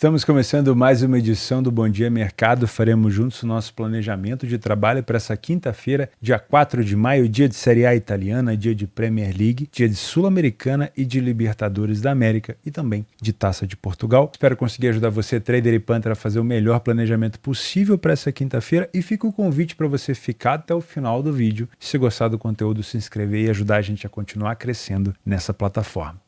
Estamos começando mais uma edição do Bom Dia Mercado. Faremos juntos o nosso planejamento de trabalho para essa quinta-feira, dia 4 de maio, dia de Série A italiana, dia de Premier League, dia de Sul-Americana e de Libertadores da América e também de Taça de Portugal. Espero conseguir ajudar você, trader e punter, a fazer o melhor planejamento possível para essa quinta-feira e fica o convite para você ficar até o final do vídeo. Se gostar do conteúdo, se inscrever e ajudar a gente a continuar crescendo nessa plataforma.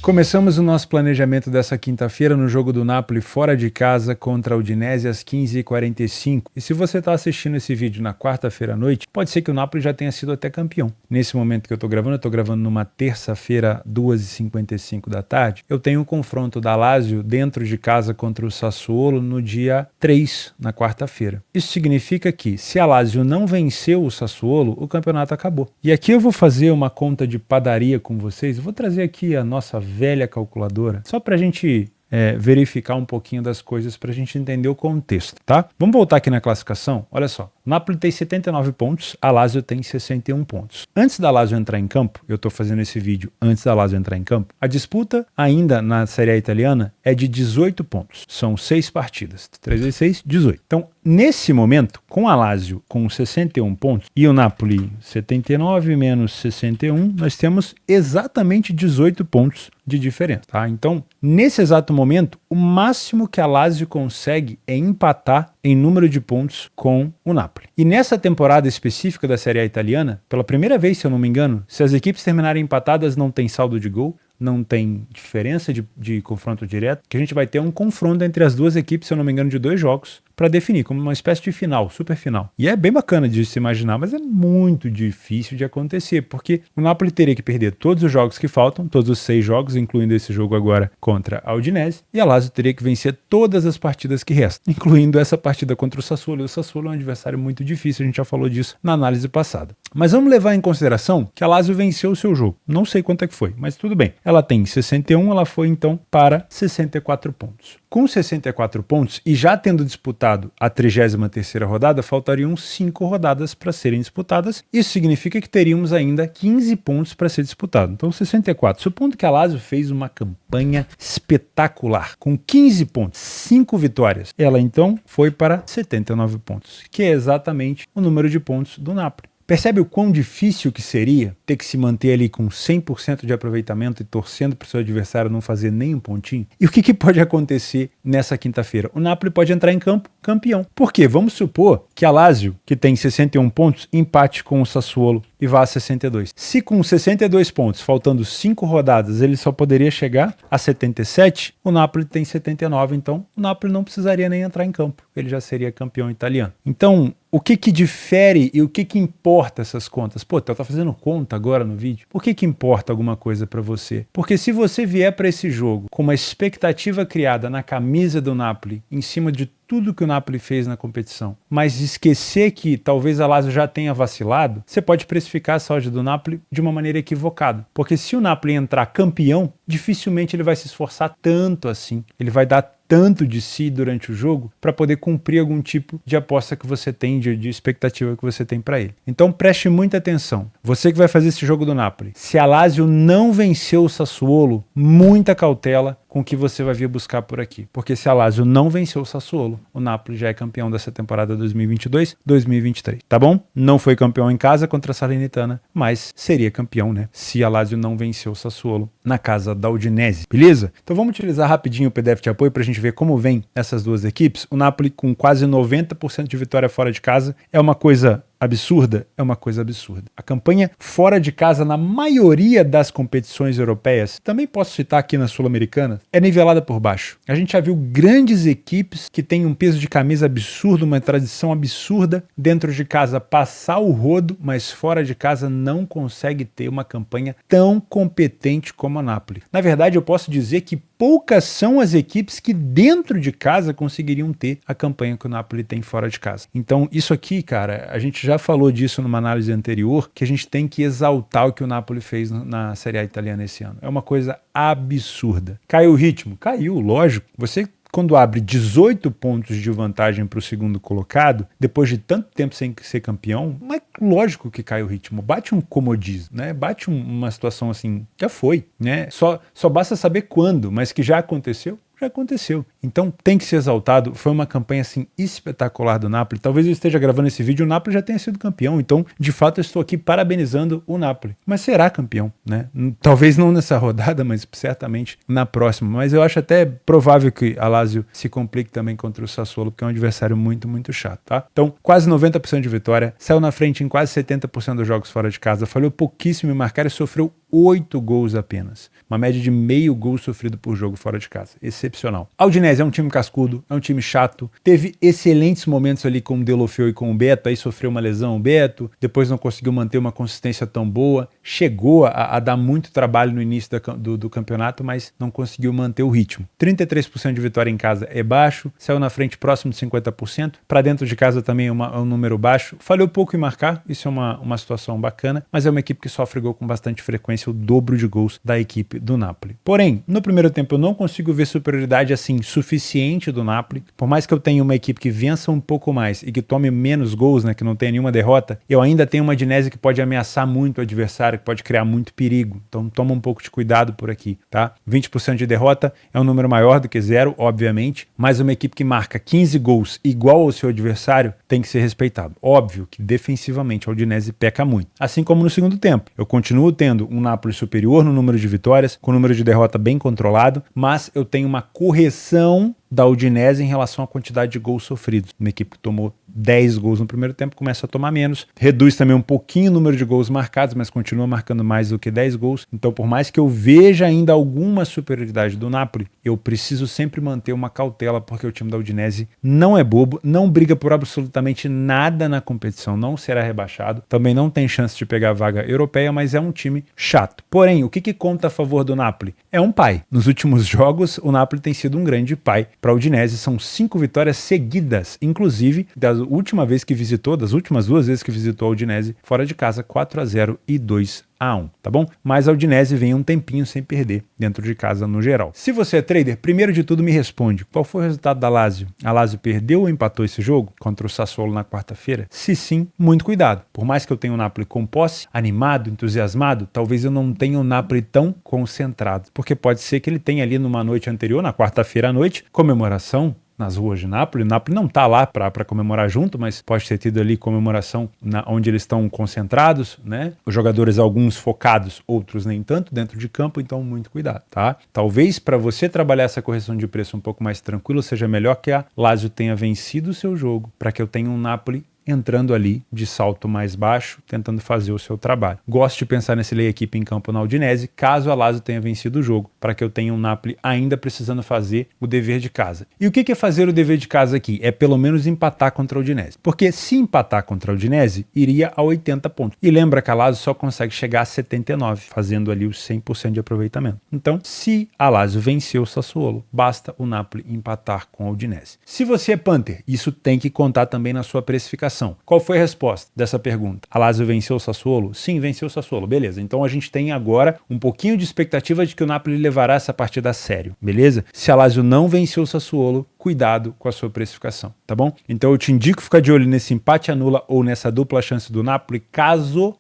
Começamos o nosso planejamento dessa quinta-feira no jogo do Napoli fora de casa contra a Udinese às 15h45. E se você está assistindo esse vídeo na quarta-feira à noite, pode ser que o Napoli já tenha sido até campeão. Nesse momento que eu estou gravando numa terça-feira, 2h55 da tarde. Eu tenho um confronto da Lazio dentro de casa contra o Sassuolo no dia 3, na quarta-feira. Isso significa que, se a Lazio não venceu o Sassuolo, o campeonato acabou. E aqui eu vou fazer uma conta de padaria com vocês. Eu vou trazer aqui a nossa velha calculadora, só para a gente verificar um pouquinho das coisas, para a gente entender o contexto, tá? Vamos voltar aqui na classificação. Olha só, o Napoli tem 79 pontos, a Lazio tem 61 pontos. Antes da Lazio entrar em campo, eu estou fazendo esse vídeo antes da Lazio entrar em campo, a disputa ainda na Série A italiana é de 18 pontos. São 6 partidas, 3 vezes 6, 18. Então, nesse momento, com a Lazio com 61 pontos e o Napoli 79 menos 61, nós temos exatamente 18 pontos de diferença, tá? Então, nesse exato momento, o máximo que a Lazio consegue é empatar em número de pontos com o Napoli. E nessa temporada específica da Série A italiana, pela primeira vez, se eu não me engano, se as equipes terminarem empatadas, não tem saldo de gol, não tem diferença de confronto direto, que a gente vai ter um confronto entre as duas equipes, se eu não me engano, de 2 jogos, para definir, como uma espécie de final, super final. E é bem bacana de se imaginar, mas é muito difícil de acontecer, porque o Napoli teria que perder todos os jogos que faltam, todos os 6 jogos, incluindo esse jogo agora contra a Udinese, e a Lazio teria que vencer todas as partidas que restam, incluindo essa partida contra o Sassuolo. E o Sassuolo é um adversário muito difícil, a gente já falou disso na análise passada. Mas vamos levar em consideração que a Lazio venceu o seu jogo. Não sei quanto é que foi, mas tudo bem. Ela tem 61, ela foi então para 64 pontos. Com 64 pontos e já tendo disputado a 33ª rodada, faltariam 5 rodadas para serem disputadas. Isso significa que teríamos ainda 15 pontos para ser disputado. Então 64. Supondo que a Lazio fez uma campanha espetacular, com 15 pontos, 5 vitórias. Ela então foi para 79 pontos, que é exatamente o número de pontos do Napoli. Percebe o quão difícil que seria ter que se manter ali com 100% de aproveitamento e torcendo para o seu adversário não fazer nem um pontinho? E o que pode acontecer nessa quinta-feira? O Napoli pode entrar em campo campeão. Por quê? Vamos supor que a Lazio, que tem 61 pontos, empate com o Sassuolo e vá a 62. Se com 62 pontos, faltando 5 rodadas, ele só poderia chegar a 77, o Napoli tem 79, então o Napoli não precisaria nem entrar em campo. Ele já seria campeão italiano. Então, o que difere e o que importa essas contas? Pô, tá fazendo conta agora no vídeo? Por que importa alguma coisa para você? Porque se você vier para esse jogo com uma expectativa criada na camisa do Napoli, em cima de tudo que o Napoli fez na competição, mas esquecer que talvez a Lazio já tenha vacilado, você pode precificar a saúde do Napoli de uma maneira equivocada. Porque se o Napoli entrar campeão, dificilmente ele vai se esforçar tanto assim. Ele vai dar tanto de si durante o jogo para poder cumprir algum tipo de aposta que você tem, de expectativa que você tem para ele. Então preste muita atenção. Você que vai fazer esse jogo do Napoli, se a Lazio não venceu o Sassuolo, muita cautela com o que você vai vir buscar por aqui. Porque se a Lazio não venceu o Sassuolo, o Napoli já é campeão dessa temporada 2022-2023, tá bom? Não foi campeão em casa contra a Salernitana, mas seria campeão, né? Se a Lazio não venceu o Sassuolo na casa da Udinese, beleza? Então vamos utilizar rapidinho o PDF de apoio pra gente ver como vem essas duas equipes. O Napoli com quase 90% de vitória fora de casa é uma coisa absurda? É uma coisa absurda. A campanha fora de casa na maioria das competições europeias, também posso citar aqui na Sul-Americana, é nivelada por baixo. A gente já viu grandes equipes que têm um peso de camisa absurdo, uma tradição absurda, dentro de casa passar o rodo, mas fora de casa não consegue ter uma campanha tão competente como a Napoli. Na verdade, eu posso dizer que poucas são as equipes que dentro de casa conseguiriam ter a campanha que o Napoli tem fora de casa. Então isso aqui, cara, a gente já falou disso numa análise anterior, que a gente tem que exaltar o que o Napoli fez na Série A italiana esse ano. É uma coisa absurda. Caiu o ritmo? Caiu, lógico. Você quando abre 18 pontos de vantagem para o segundo colocado, depois de tanto tempo sem ser campeão, mas lógico que cai o ritmo, bate um comodismo, né? Bate uma situação assim, já foi, né? Só basta saber quando, mas que já aconteceu. Já aconteceu. Então tem que ser exaltado. Foi uma campanha assim espetacular do Napoli. Talvez eu esteja gravando esse vídeo e o Napoli já tenha sido campeão. Então, de fato, eu estou aqui parabenizando o Napoli. Mas será campeão, né? Talvez não nessa rodada, mas certamente na próxima. Mas eu acho até provável que a Lazio se complique também contra o Sassuolo, porque é um adversário muito, muito chato, tá? Então, quase 90% de vitória. Saiu na frente em quase 70% dos jogos fora de casa. Falhou pouquíssimo em marcar e sofreu 8 gols apenas. Uma média de meio gol sofrido por jogo fora de casa. Excepcional. A Udinese é um time cascudo, é um time chato. Teve excelentes momentos ali com o Deulofeu e com o Beto. Aí sofreu uma lesão o Beto. Depois não conseguiu manter uma consistência tão boa. Chegou a dar muito trabalho no início do campeonato, mas não conseguiu manter o ritmo. 33% de vitória em casa é baixo. Saiu na frente próximo de 50%. Para dentro de casa também é um número baixo. Falhou pouco em marcar. Isso é uma situação bacana. Mas é uma equipe que sofre gol com bastante frequência, o dobro de gols da equipe do Napoli. Porém, no primeiro tempo eu não consigo ver superioridade assim suficiente do Napoli. Por mais que eu tenha uma equipe que vença um pouco mais e que tome menos gols, né, que não tenha nenhuma derrota, eu ainda tenho uma Udinese que pode ameaçar muito o adversário, que pode criar muito perigo. Então toma um pouco de cuidado por aqui, tá? 20% de derrota é um número maior do que zero, obviamente, mas uma equipe que marca 15 gols igual ao seu adversário tem que ser respeitado. Óbvio que defensivamente a Udinese peca muito. Assim como no segundo tempo. Eu continuo tendo um Napoli superior no número de vitórias, com o número de derrota bem controlado, mas eu tenho uma correção da Udinese em relação à quantidade de gols sofridos. Uma equipe que tomou 10 gols no primeiro tempo começa a tomar menos, reduz também um pouquinho o número de gols marcados, mas continua marcando mais do que 10 gols. Então, por mais que eu veja ainda alguma superioridade do Napoli, eu preciso sempre manter uma cautela, porque o time da Udinese não é bobo, não briga por absolutamente nada na competição, não será rebaixado, também não tem chance de pegar a vaga europeia, mas é um time chato. Porém, o que conta a favor do Napoli? É um pai. Nos últimos jogos, o Napoli tem sido um grande pai para a Udinese. São 5 vitórias seguidas, inclusive das últimas duas vezes que visitou a Udinese fora de casa, 4-0 e 2-1, tá bom? Mas a Udinese vem um tempinho sem perder dentro de casa no geral. Se você é trader, primeiro de tudo me responde, qual foi o resultado da Lazio? A Lazio perdeu ou empatou esse jogo contra o Sassuolo na quarta-feira? Se sim, muito cuidado. Por mais que eu tenha o Napoli com posse, animado, entusiasmado, talvez eu não tenha o Napoli tão concentrado, porque pode ser que ele tenha ali numa noite anterior, na quarta-feira à noite, comemoração nas ruas de Nápoles. Nápoles não está lá para comemorar junto, mas pode ter tido ali comemoração onde eles estão concentrados, né? Os jogadores, alguns focados, outros nem tanto, dentro de campo, então muito cuidado, tá? Talvez para você trabalhar essa correção de preço um pouco mais tranquilo, seja melhor que a Lazio tenha vencido o seu jogo, para que eu tenha um Napoli entrando ali de salto mais baixo, tentando fazer o seu trabalho. Gosto de pensar nesse lei equipe em campo na Udinese, caso a Lazio tenha vencido o jogo, para que eu tenha um Napoli ainda precisando fazer o dever de casa. E o que é fazer o dever de casa aqui? É pelo menos empatar contra a Udinese. Porque se empatar contra a Udinese, iria a 80 pontos. E lembra que a Lazio só consegue chegar a 79, fazendo ali os 100% de aproveitamento. Então, se a Lazio venceu o Sassuolo, basta o Napoli empatar com a Udinese. Se você é Panther, isso tem que contar também na sua precificação. Qual foi a resposta dessa pergunta? A Lazio venceu o Sassuolo? Sim, venceu o Sassuolo. Beleza. Então a gente tem agora um pouquinho de expectativa de que o Napoli levará essa partida a sério. Beleza? Se a Lazio não venceu o Sassuolo, cuidado com a sua precificação, tá bom? Então eu te indico ficar de olho nesse empate anula ou nessa dupla chance do Napoli, caso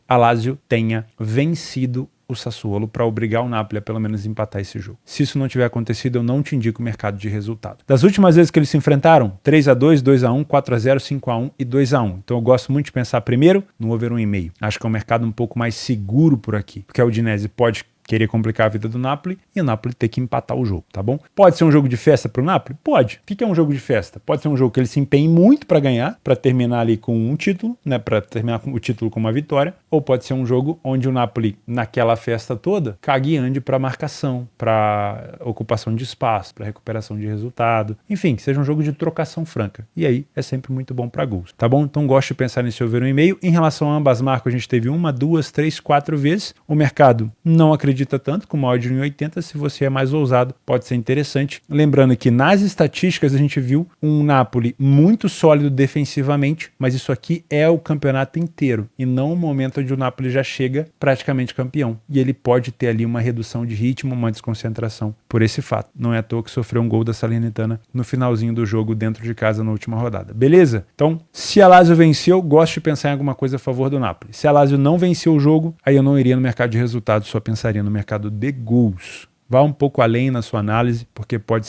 a Lazio tenha vencido o Sassuolo, para obrigar o Napoli a pelo menos empatar esse jogo. Se isso não tiver acontecido, eu não te indico o mercado de resultado. Das últimas vezes que eles se enfrentaram, 3-2, 2-1, 4-0, 5-1 e 2-1. Então eu gosto muito de pensar primeiro no over 1,5. Acho que é um mercado um pouco mais seguro por aqui, porque a Udinese pode querer complicar a vida do Napoli e o Napoli ter que empatar o jogo, tá bom? Pode ser um jogo de festa pro Napoli? Pode. O que é um jogo de festa? Pode ser um jogo que ele se empenhe muito para ganhar, para terminar ali com um título, né? Para terminar o título com uma vitória, ou pode ser um jogo onde o Napoli, naquela festa toda, cague e ande para marcação, para ocupação de espaço, para recuperação de resultado, enfim, que seja um jogo de trocação franca. E aí é sempre muito bom para gols, tá bom? Então gosto de pensar nesse over 1,5. Em relação a ambas marcas, a gente teve 1, 2, 3, 4 vezes. O mercado não acredita acredita tanto, com uma odd de 1,80, se você é mais ousado, pode ser interessante. Lembrando que nas estatísticas a gente viu um Napoli muito sólido defensivamente, mas isso aqui é o campeonato inteiro e não o momento onde o Napoli já chega praticamente campeão. E ele pode ter ali uma redução de ritmo, uma desconcentração por esse fato. Não é à toa que sofreu um gol da Salernitana no finalzinho do jogo dentro de casa na última rodada. Beleza? Então, se a Lazio venceu, gosto de pensar em alguma coisa a favor do Napoli. Se a Lazio não venceu o jogo, aí eu não iria no mercado de resultados, só pensaria no mercado de gols. Vá um pouco além na sua análise, porque pode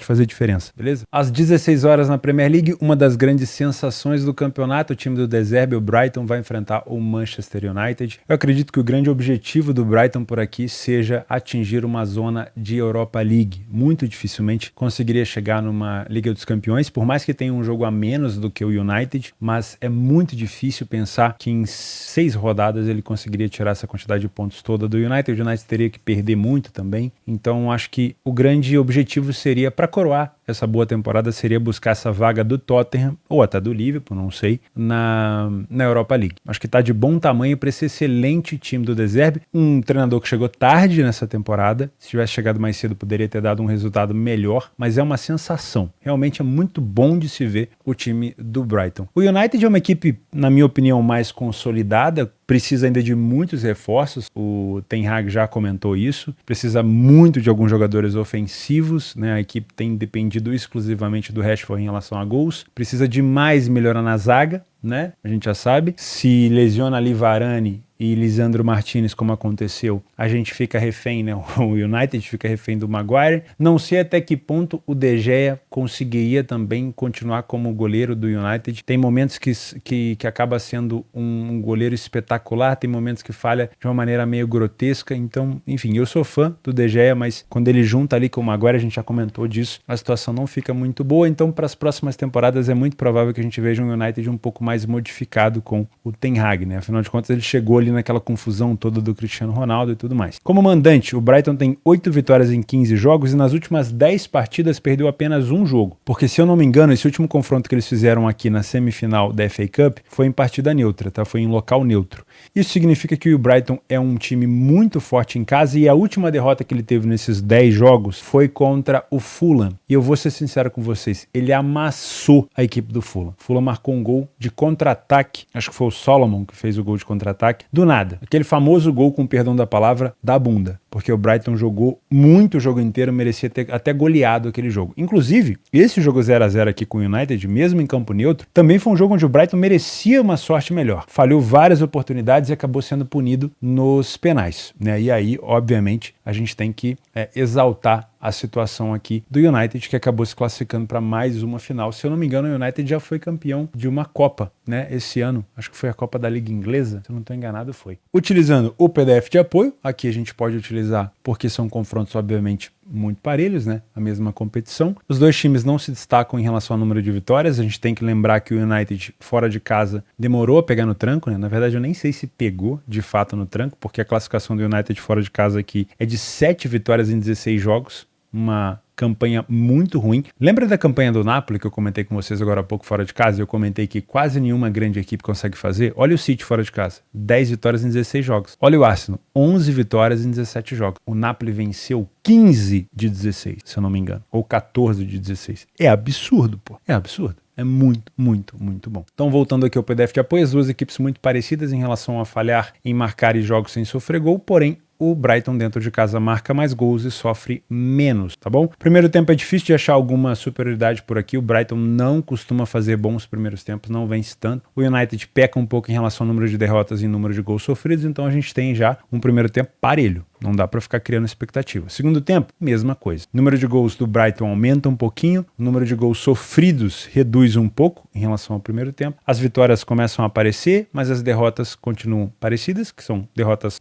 fazer diferença, beleza? Às 16 horas na Premier League, uma das grandes sensações do campeonato, o time do De Zerbi, o Brighton, vai enfrentar o Manchester United. Eu acredito que o grande objetivo do Brighton por aqui seja atingir uma zona de Europa League. Muito dificilmente conseguiria chegar numa Liga dos Campeões, por mais que tenha um jogo a menos do que o United, mas é muito difícil pensar que em 6 rodadas ele conseguiria tirar essa quantidade de pontos toda do United. O United teria que perder muito também. Então acho que o grande objetivo seria, para coroar essa boa temporada, seria buscar essa vaga do Tottenham, ou até do Liverpool, não sei, na Europa League. Acho que está de bom tamanho para esse excelente time do De Zerbi, um treinador que chegou tarde nessa temporada. Se tivesse chegado mais cedo poderia ter dado um resultado melhor, mas é uma sensação. Realmente é muito bom de se ver o time do Brighton. O United é uma equipe, na minha opinião, mais consolidada, precisa ainda de muitos reforços, o Ten Hag já comentou isso, precisa muito de alguns jogadores ofensivos, né? A equipe tem dependido exclusivamente do Rashford em relação a gols, precisa de mais melhorar na zaga, né? A gente já sabe, se lesiona ali Varane e Lisandro Martinez, como aconteceu, a gente fica refém, né? O United fica refém do Maguire. Não sei até que ponto o De Gea conseguiria também continuar como goleiro do United. Tem momentos que acaba sendo um goleiro espetacular, tem momentos que falha de uma maneira meio grotesca. Então, enfim, eu sou fã do De Gea, mas quando ele junta ali com o Maguire, a gente já comentou disso, a situação não fica muito boa. Então, para as próximas temporadas, é muito provável que a gente veja um United um pouco mais modificado com o Ten Hag, né? Afinal de contas, ele chegou ali naquela confusão toda do Cristiano Ronaldo e tudo mais. Como mandante, o Brighton tem 8 vitórias em 15 jogos e nas últimas 10 partidas perdeu apenas um jogo. Porque, se eu não me engano, esse último confronto que eles fizeram aqui na semifinal da FA Cup foi em partida neutra, tá? Foi em local neutro. Isso significa que o Brighton é um time muito forte em casa e a última derrota que ele teve nesses 10 jogos foi contra o Fulham. E eu vou ser sincero com vocês, ele amassou a equipe do Fulham. O Fulham marcou um gol de contra-ataque, acho que foi o Solomon que fez o gol de contra-ataque, do nada. Aquele famoso gol, com perdão da palavra, da bunda. Porque o Brighton jogou muito o jogo inteiro, merecia ter até goleado aquele jogo. Inclusive, esse jogo 0-0 aqui com o United, mesmo em campo neutro, também foi um jogo onde o Brighton merecia uma sorte melhor. Falhou várias oportunidades e acabou sendo punido nos penais, né? E aí, obviamente, a gente tem que exaltar a situação aqui do United, que acabou se classificando para mais uma final. Se eu não me engano, o United já foi campeão de uma Copa, né, esse ano. Acho que foi a Copa da Liga Inglesa, se eu não estou enganado, foi. Utilizando o PDF de apoio, aqui a gente pode utilizar, porque são confrontos, obviamente, muito parelhos, né? A mesma competição. Os dois times não se destacam em relação ao número de vitórias. A gente tem que lembrar que o United, fora de casa, demorou a pegar no tranco, né? Na verdade, eu nem sei se pegou de fato no tranco, porque a classificação do United fora de casa aqui é de 7 vitórias em 16 jogos. Uma campanha muito ruim. Lembra da campanha do Napoli que eu comentei com vocês agora há pouco fora de casa? Eu comentei que quase nenhuma grande equipe consegue fazer. Olha o City fora de casa, 10 vitórias em 16 jogos. Olha o Arsenal, 11 vitórias em 17 jogos. O Napoli venceu 15 de 16, se eu não me engano, ou 14 de 16. É absurdo, pô. É absurdo. É muito, muito, muito bom. Então, voltando aqui ao PDF de apoio, as duas equipes muito parecidas em relação a falhar em marcar jogos sem sofrer gol, porém, o Brighton dentro de casa marca mais gols e sofre menos, tá bom? Primeiro tempo é difícil de achar alguma superioridade por aqui, o Brighton não costuma fazer bons primeiros tempos, não vence tanto. O United peca um pouco em relação ao número de derrotas e número de gols sofridos, então a gente tem já um primeiro tempo parelho. Não dá para ficar criando expectativa. Segundo tempo, mesma coisa. O número de gols do Brighton aumenta um pouquinho, o número de gols sofridos reduz um pouco em relação ao primeiro tempo. As vitórias começam a aparecer, mas as derrotas continuam parecidas, que são derrotas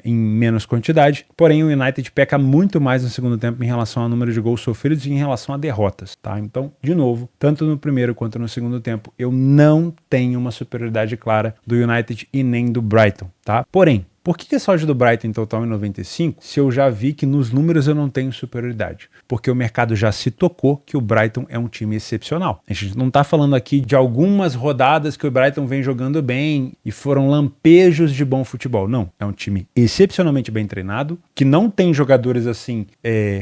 em menos quantidade. Porém, o United peca muito mais no segundo tempo em relação ao número de gols sofridos e em relação a derrotas, tá? Então, de novo, tanto no primeiro quanto no segundo tempo, eu não tenho uma superioridade clara do United e nem do Brighton, tá? Porém, Por que essa odd do Brighton em total em 95, se eu já vi que nos números eu não tenho superioridade? Porque o mercado já se tocou que o Brighton é um time excepcional. A gente não está falando aqui de algumas rodadas que o Brighton vem jogando bem e foram lampejos de bom futebol. Não, é um time excepcionalmente bem treinado, que não tem jogadores assim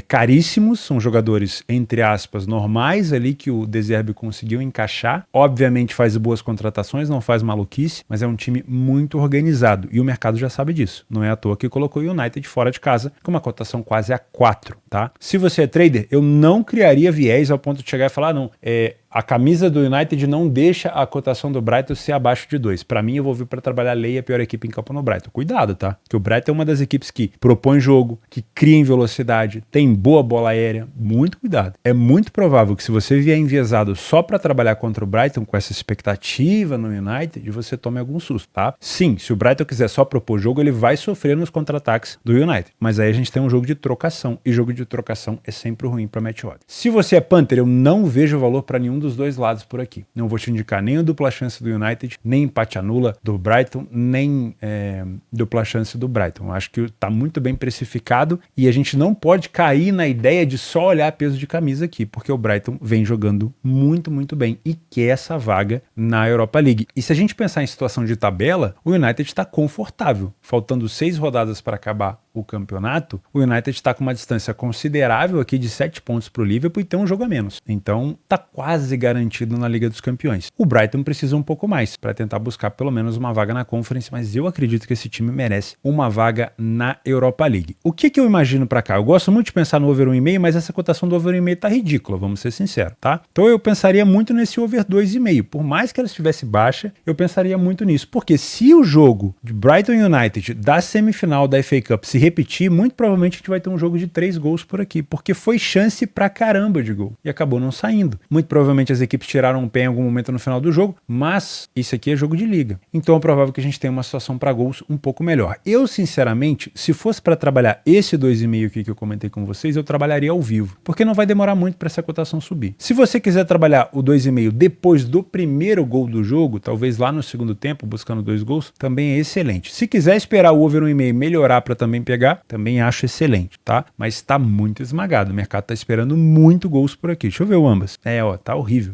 caríssimos, são jogadores, entre aspas, normais ali que o De Zerbi conseguiu encaixar. Obviamente faz boas contratações, não faz maluquice, mas é um time muito organizado e o mercado já sabe disso. Não é à toa que colocou o United fora de casa com uma cotação quase a 4, tá? Se você é trader, eu não criaria viés ao ponto de chegar e falar, não, a camisa do United não deixa a cotação do Brighton ser abaixo de 2. Para mim, eu vou vir para trabalhar lei a pior equipe em campo no Brighton. Cuidado, tá? Porque o Brighton é uma das equipes que propõe jogo, que cria em velocidade, tem boa bola aérea. Muito cuidado. É muito provável que se você vier enviesado só para trabalhar contra o Brighton com essa expectativa no United, você tome algum susto, tá? Sim, se o Brighton quiser só propor jogo, ele vai sofrer nos contra-ataques do United. Mas aí a gente tem um jogo de trocação e jogo de trocação é sempre ruim para match odd. Se você é punter, eu não vejo valor para nenhum dos dois lados por aqui. Não vou te indicar nem o dupla chance do United, nem empate anula do Brighton, nem dupla chance do Brighton. Eu acho que está muito bem precificado e a gente não pode cair na ideia de só olhar peso de camisa aqui, porque o Brighton vem jogando muito, muito bem e quer essa vaga na Europa League. E se a gente pensar em situação de tabela, o United está confortável. Faltando 6 rodadas para acabar o campeonato, o United está com uma distância considerável aqui de 7 pontos para o Liverpool e tem um jogo a menos. Então está quase garantido na Liga dos Campeões. O Brighton precisa um pouco mais para tentar buscar pelo menos uma vaga na Conference, mas eu acredito que esse time merece uma vaga na Europa League. O que eu imagino para cá? Eu gosto muito de pensar no over 1,5, mas essa cotação do over 1,5 tá ridícula, vamos ser sinceros, tá? Então eu pensaria muito nesse over 2,5. Por mais que ela estivesse baixa, eu pensaria muito nisso. Porque se o jogo de Brighton United da semifinal da FA Cup se repetir, muito provavelmente a gente vai ter um jogo de 3 gols por aqui, porque foi chance pra caramba de gol e acabou não saindo. Muito provavelmente as equipes tiraram um pé em algum momento no final do jogo, mas isso aqui é jogo de liga. Então é provável que a gente tenha uma situação para gols um pouco melhor. Eu, sinceramente, se fosse para trabalhar esse 2,5 aqui que eu comentei com vocês, eu trabalharia ao vivo, porque não vai demorar muito para essa cotação subir. Se você quiser trabalhar o 2,5 depois do primeiro gol do jogo, talvez lá no segundo tempo, buscando 2 gols, também é excelente. Se quiser esperar o over 1,5 melhorar para também pegar, também acho excelente, tá? Mas está muito esmagado. O mercado está esperando muito gols por aqui. Deixa eu ver o ambas. Tá horrível.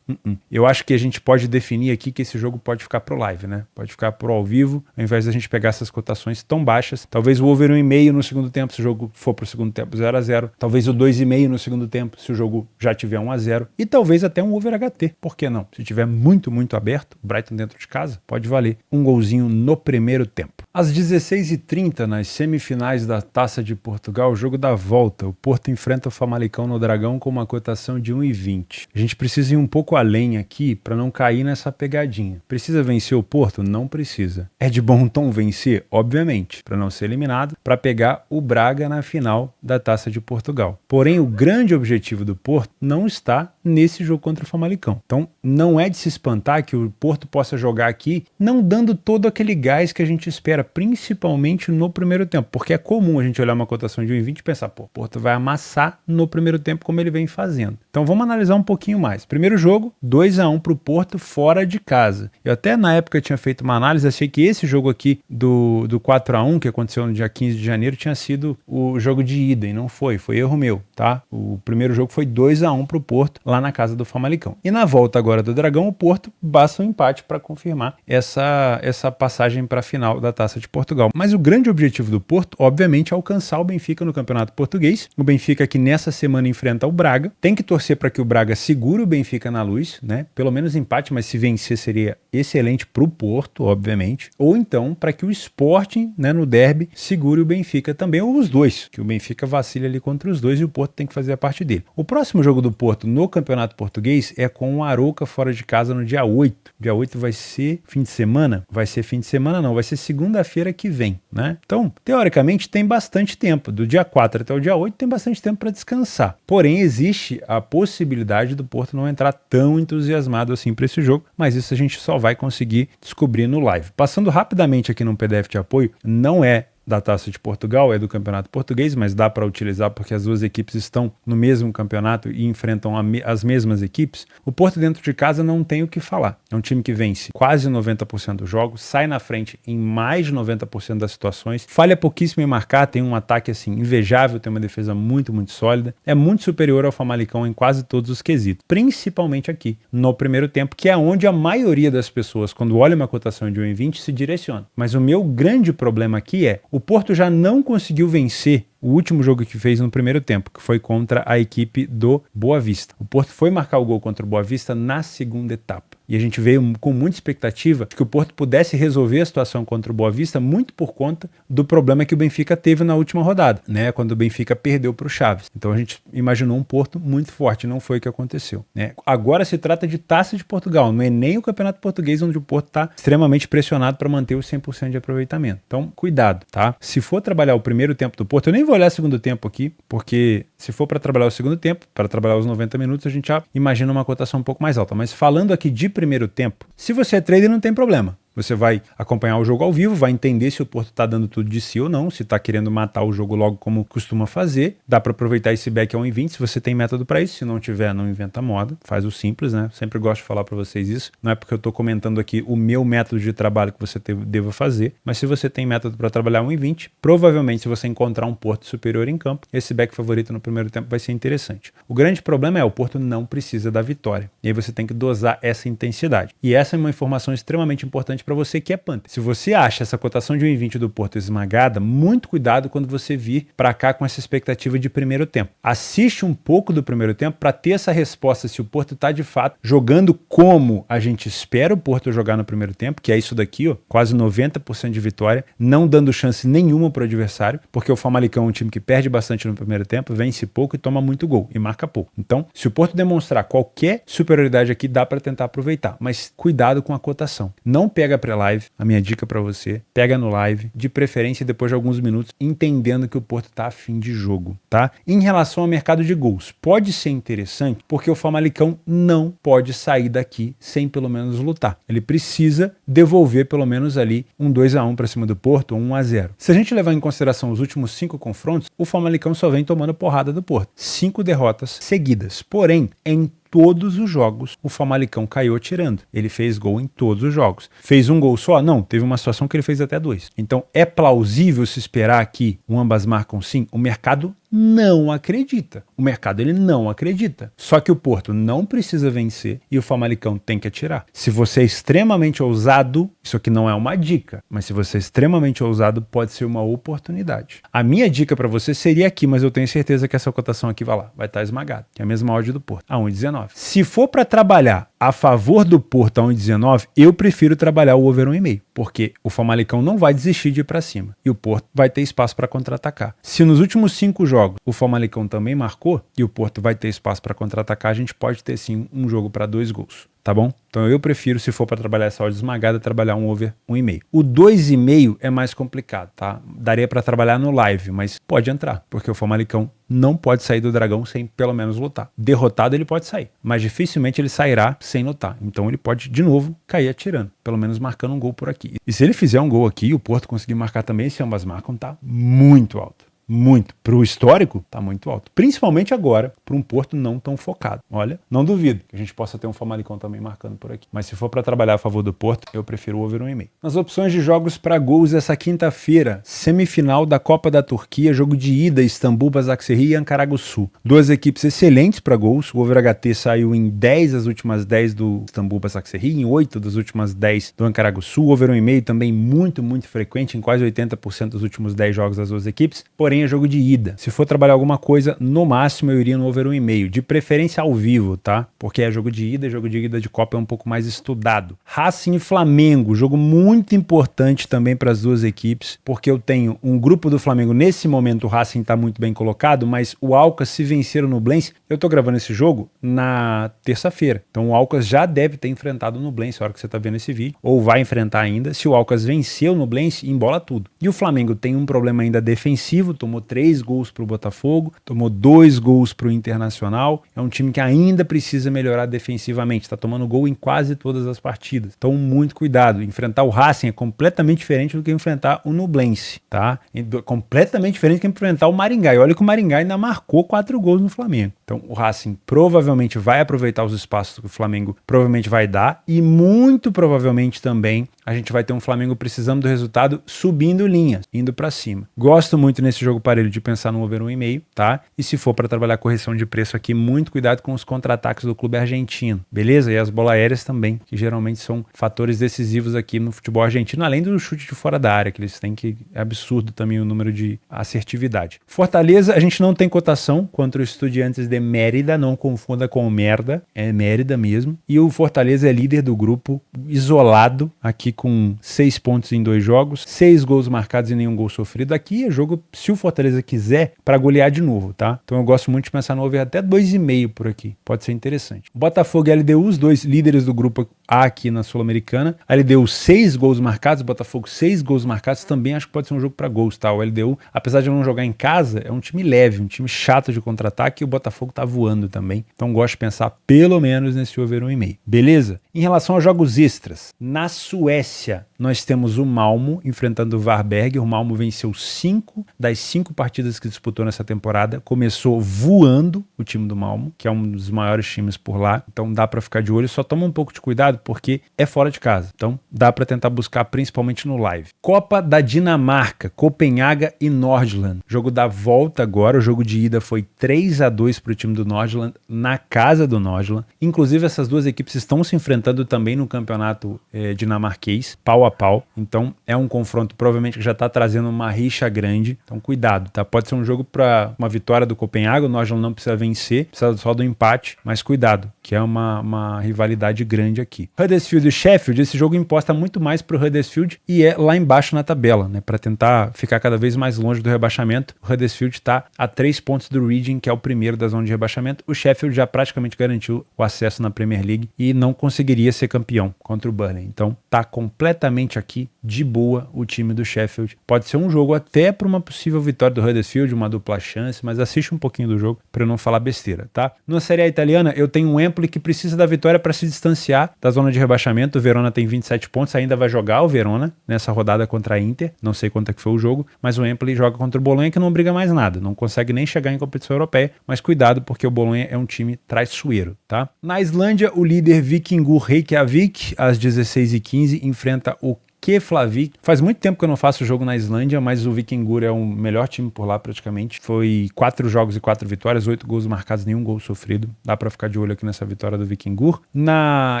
Eu acho que a gente pode definir aqui que esse jogo pode ficar pro live, né? Pode ficar pro ao vivo, ao invés da gente pegar essas cotações tão baixas. Talvez o over 1,5 no segundo tempo, se o jogo for pro segundo tempo 0-0. Talvez o 2,5 no segundo tempo, se o jogo já tiver 1-0. E talvez até um over HT. Por que não? Se tiver muito, muito aberto, o Brighton dentro de casa, pode valer um golzinho no primeiro tempo. Às 16h30, nas semifinais da Taça de Portugal, o jogo da volta. O Porto enfrenta o Famalicão no Dragão com uma cotação de 1,20. A gente precisa ir um pouco além aqui para não cair nessa pegadinha. Precisa vencer o Porto? Não precisa. É de bom tom vencer? Obviamente, para não ser eliminado, para pegar o Braga na final da Taça de Portugal. Porém, o grande objetivo do Porto não está nesse jogo contra o Famalicão. Então, não é de se espantar que o Porto possa jogar aqui não dando todo aquele gás que a gente espera, principalmente no primeiro tempo, porque é comum a gente olhar uma cotação de 1,20 e pensar, o Porto vai amassar no primeiro tempo como ele vem fazendo. Então vamos analisar um pouquinho mais. Primeiro jogo, 2-1 para o Porto fora de casa. Eu até na época tinha feito uma análise, achei que esse jogo aqui do 4-1, que aconteceu no dia 15 de janeiro, tinha sido o jogo de ida, e não foi erro meu, tá? O primeiro jogo foi 2-1 para o Porto, lá na casa do Famalicão. E na volta agora do Dragão, o Porto basta um empate para confirmar essa passagem para a final da Taça de Portugal. Mas o grande objetivo do Porto, obviamente, é alcançar o Benfica no Campeonato Português. O Benfica que nessa semana enfrenta o Braga. Tem que torcer para que o Braga segure o Benfica na luz, né? Pelo menos empate, mas se vencer seria excelente para o Porto, obviamente. Ou então para que o Sporting, né, no derby, segure o Benfica também, ou os dois, que o Benfica vacile ali contra os dois e o Porto tem que fazer a parte dele. O próximo jogo do Porto no Campeonato Português é com o Arouca fora de casa no dia 8. Dia 8 vai ser fim de semana? Vai ser fim de semana não, vai ser segunda-feira que vem, né? Então, teoricamente, tem bastante tempo. Do dia 4 até o dia 8 tem bastante tempo para descansar. Porém, existe a possibilidade do Porto não entrar tão entusiasmado assim para esse jogo, mas isso a gente só vai conseguir descobrir no live. Passando rapidamente aqui no PDF de apoio, não é da Taça de Portugal, é do Campeonato Português, mas dá para utilizar porque as duas equipes estão no mesmo campeonato e enfrentam as mesmas equipes. O Porto dentro de casa não tem o que falar. É um time que vence quase 90% dos jogos, sai na frente em mais de 90% das situações, falha pouquíssimo em marcar, tem um ataque assim invejável, tem uma defesa muito, muito sólida, é muito superior ao Famalicão em quase todos os quesitos, principalmente aqui, no primeiro tempo, que é onde a maioria das pessoas, quando olha uma cotação de 1,20, se direciona. Mas o meu grande problema aqui é, o Porto já não conseguiu vencer o último jogo que fez no primeiro tempo, que foi contra a equipe do Boa Vista. O Porto foi marcar o gol contra o Boa Vista na segunda etapa. E a gente veio com muita expectativa de que o Porto pudesse resolver a situação contra o Boa Vista muito por conta do problema que o Benfica teve na última rodada, né? Quando o Benfica perdeu para o Chaves. Então a gente imaginou um Porto muito forte, não foi o que aconteceu, né? Agora se trata de Taça de Portugal, não é nem o Campeonato Português onde o Porto está extremamente pressionado para manter os 100% de aproveitamento. Então cuidado, tá? Se for trabalhar o primeiro tempo do Porto, eu nem vou olhar o segundo tempo aqui, porque se for para trabalhar o segundo tempo, para trabalhar os 90 minutos, a gente já imagina uma cotação um pouco mais alta. Mas falando aqui de primeiro tempo, se você é trader, não tem problema. Você vai acompanhar o jogo ao vivo, vai entender se o Porto está dando tudo de si ou não, se está querendo matar o jogo logo como costuma fazer. Dá para aproveitar esse back a 1,20 se você tem método para isso. Se não tiver, não inventa moda. Faz o simples, né? Sempre gosto de falar para vocês isso. Não é porque eu estou comentando aqui o meu método de trabalho que você deva fazer, mas se você tem método para trabalhar 1,20, provavelmente se você encontrar um Porto superior em campo, esse back favorito no primeiro tempo vai ser interessante. O grande problema é o Porto não precisa da vitória. E aí você tem que dosar essa intensidade. E essa é uma informação extremamente importante para você que é punter. Se você acha essa cotação de 1,20 do Porto esmagada, muito cuidado quando você vir para cá com essa expectativa de primeiro tempo. Assiste um pouco do primeiro tempo para ter essa resposta se o Porto está de fato jogando como a gente espera o Porto jogar no primeiro tempo, que é isso daqui, ó, quase 90% de vitória, não dando chance nenhuma para o adversário, porque o Famalicão é um time que perde bastante no primeiro tempo, vence pouco e toma muito gol e marca pouco. Então, se o Porto demonstrar qualquer superioridade aqui, dá para tentar aproveitar, mas cuidado com a cotação. Não pega pré-live, a minha dica para você, pega no live, de preferência depois de alguns minutos, entendendo que o Porto tá a fim de jogo, tá? Em relação ao mercado de gols, pode ser interessante porque o Famalicão não pode sair daqui sem pelo menos lutar. Ele precisa devolver pelo menos ali um 2-1 para cima do Porto ou 1-0. Se a gente levar em consideração os últimos 5 confrontos, o Famalicão só vem tomando porrada do Porto. 5 derrotas seguidas. Porém, em todos os jogos o Famalicão caiu atirando. Ele fez gol em todos os jogos. Fez um gol só? Não. Teve uma situação que ele fez até 2. Então é plausível se esperar que ambas marcam sim? O mercado não acredita. O mercado ele não acredita. Só que o Porto não precisa vencer e o Famalicão tem que atirar. Se você é extremamente ousado, isso aqui não é uma dica, mas se você é extremamente ousado, pode ser uma oportunidade. A minha dica para você seria aqui, mas eu tenho certeza que essa cotação aqui vai estar esmagada. Que é a mesma odd do Porto, a 1,19. Se for para trabalhar a favor do Porto a 1,19, eu prefiro trabalhar o over 1,5, porque o Famalicão não vai desistir de ir para cima e o Porto vai ter espaço para contra-atacar. Se nos últimos 5 jogos o Famalicão também marcou e o Porto vai ter espaço para contra-atacar, a gente pode ter sim um jogo para 2 gols. Tá bom? Então eu prefiro, se for para trabalhar essa odd esmagada, trabalhar um over 1,5. O 2,5 é mais complicado, tá? Daria para trabalhar no live, mas pode entrar, porque o Famalicão não pode sair do Dragão sem pelo menos lutar. Derrotado ele pode sair, mas dificilmente ele sairá sem lutar. Então ele pode de novo cair atirando, pelo menos marcando um gol por aqui. E se ele fizer um gol aqui e o Porto conseguir marcar também, se ambas marcam, tá muito alto. Muito. Para o histórico, tá muito alto. Principalmente agora, para um Porto não tão focado. Olha, não duvido que a gente possa ter um Famalicão também marcando por aqui. Mas se for para trabalhar a favor do Porto, eu prefiro o over 1,5. Nas opções de jogos para gols essa quinta-feira, semifinal da Copa da Turquia, jogo de ida, Istambul, Basaksehir e Ankaraguçu. 2 equipes excelentes para gols. O over HT saiu em 10 das últimas 10 do Istambul, Basaksehir, em 8 das últimas 10 do Ankaraguçu. O over 1,5 também muito frequente, em quase 80% dos últimos 10 jogos das duas equipes. Porém, é jogo de ida. Se for trabalhar alguma coisa, no máximo eu iria no over 1,5, de preferência ao vivo, tá? Porque é jogo de ida de Copa é um pouco mais estudado. Racing e Flamengo, jogo muito importante também para as duas equipes, porque eu tenho um grupo do Flamengo, nesse momento o Racing tá muito bem colocado, mas o Alcas, se vencer o Nublense, eu tô gravando esse jogo na terça-feira, então o Alcas já deve ter enfrentado o Nublense, a hora que você tá vendo esse vídeo, ou vai enfrentar ainda. Se o Alcas vencer o Nublense, embola tudo. E o Flamengo tem um problema ainda defensivo, tomou 3 gols pro Botafogo, tomou 2 gols pro Internacional. É um time que ainda precisa melhorar defensivamente, está tomando gol em quase todas as partidas. Então, muito cuidado. Enfrentar o Racing é completamente diferente do que enfrentar o Nublense, tá? Completamente diferente do que enfrentar o Maringá. E olha que o Maringá ainda marcou 4 gols no Flamengo. Então, o Racing provavelmente vai aproveitar os espaços que o Flamengo provavelmente vai dar e muito provavelmente também a gente vai ter um Flamengo precisando do resultado subindo linhas, indo para cima. Gosto muito nesse jogo parelho de pensar no over 1,5, tá? E se for para trabalhar correção de preço aqui, muito cuidado com os contra-ataques do clube argentino, beleza? E as bolas aéreas também, que geralmente são fatores decisivos aqui no futebol argentino, além do chute de fora da área, que eles têm, que é absurdo também o número de assertividade. Fortaleza, a gente não tem cotação contra o Estudiantes de Mérida, não confunda com o Merda, é Mérida mesmo. E o Fortaleza é líder do grupo, isolado, aqui com 6 pontos em 2 jogos, 6 gols marcados e nenhum gol sofrido. Aqui é jogo, se o Fortaleza quiser, para golear de novo, tá? Então eu gosto muito de pensar no over até 2,5 por aqui. Pode ser interessante. Botafogo e LDU, os dois líderes do grupo A aqui na Sul-Americana. A LDU 6 gols marcados, Botafogo 6 gols marcados. Também acho que pode ser um jogo para gols, tá? O LDU, apesar de não jogar em casa, é um time leve, um time chato de contra-ataque e o Botafogo tá voando também. Então gosto de pensar pelo menos nesse over 1,5. Beleza? Em relação aos jogos extras, na Suécia, nós temos o Malmo enfrentando o Varberg. O Malmo venceu 5 das 5 partidas que disputou nessa temporada. Começou voando o time do Malmo, que é um dos maiores times por lá. Então dá para ficar de olho. Só toma um pouco de cuidado porque é fora de casa. Então dá para tentar buscar principalmente no live. Copa da Dinamarca, Copenhaga e Nordland. Jogo da volta agora. O jogo de ida foi 3-2 para o time do Nordland na casa do Nordland. Inclusive essas duas equipes estão se enfrentando também no campeonato dinamarquês, pau a pau. Então é um confronto provavelmente que já está trazendo uma rixa grande. Então cuidado, tá? Pode ser um jogo para uma vitória do Copenhaga. O Nordland não precisa vencer, precisa só do empate, mas cuidado, que é uma rivalidade grande aqui. Huddersfield e Sheffield, esse jogo imposta muito mais para o Huddersfield e é lá embaixo na tabela, né? Para tentar ficar cada vez mais longe do rebaixamento. O Huddersfield está a 3 pontos do Reading, que é o primeiro da zona de rebaixamento. O Sheffield já praticamente garantiu o acesso na Premier League e não conseguiria ser campeão contra o Burnley. Então tá completamente aqui de boa o time do Sheffield. Pode ser um jogo até para uma possível vitória do Huddersfield, uma dupla chance, mas assiste um pouquinho do jogo para eu não falar besteira, tá? Na Série A italiana, eu tenho um Empoli que precisa da vitória para se distanciar da zona de rebaixamento. O Verona tem 27 pontos, ainda vai jogar o Verona nessa rodada contra a Inter. Não sei quanto é que foi o jogo, mas o Empoli joga contra o Bolonha que não briga mais nada, não consegue nem chegar em competição europeia, mas cuidado porque o Bolonha é um time traiçoeiro, tá? Na Islândia, o líder Víkingur Reykjavik, às 16h15, enfrenta o Keflavik. Faz muito tempo que eu não faço jogo na Islândia, mas o Víkingur é o melhor time por lá praticamente. Foi 4 jogos e 4 vitórias, 8 gols marcados, nenhum gol sofrido. Dá pra ficar de olho aqui nessa vitória do Víkingur. Na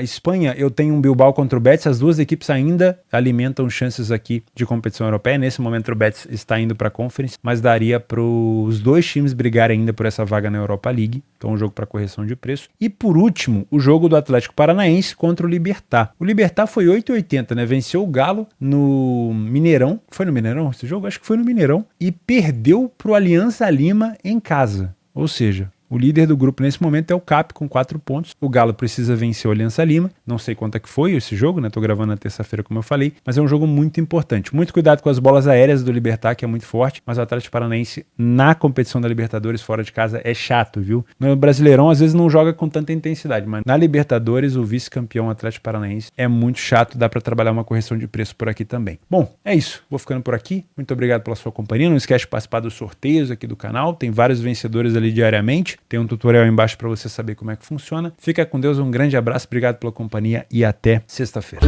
Espanha, eu tenho um Bilbao contra o Betis. As duas equipes ainda alimentam chances aqui de competição europeia. Nesse momento o Betis está indo pra Conference, mas daria pros dois times brigarem ainda por essa vaga na Europa League. Então um jogo para correção de preço. E por último, o jogo do Atlético Paranaense contra o Libertad. O Libertad foi 8,80, né? Venceu o Galo no Mineirão. Foi no Mineirão esse jogo? Acho que foi no Mineirão. E perdeu pro Alianza Lima em casa. Ou seja, o líder do grupo nesse momento é o CAP com 4 pontos. O Galo precisa vencer o Alianza Lima. Não sei quanto é que foi esse jogo, né? Tô gravando na terça-feira, como eu falei. Mas é um jogo muito importante. Muito cuidado com as bolas aéreas do Libertad, que é muito forte. Mas o Atlético Paranaense na competição da Libertadores fora de casa é chato, viu? No Brasileirão, às vezes não joga com tanta intensidade. Mas na Libertadores, o vice-campeão Atlético Paranaense é muito chato. Dá pra trabalhar uma correção de preço por aqui também. Bom, é isso. Vou ficando por aqui. Muito obrigado pela sua companhia. Não esquece de participar dos sorteios aqui do canal. Tem vários vencedores ali diariamente. Tem um tutorial aí embaixo para você saber como é que funciona. Fica com Deus, um grande abraço, obrigado pela companhia e até sexta-feira.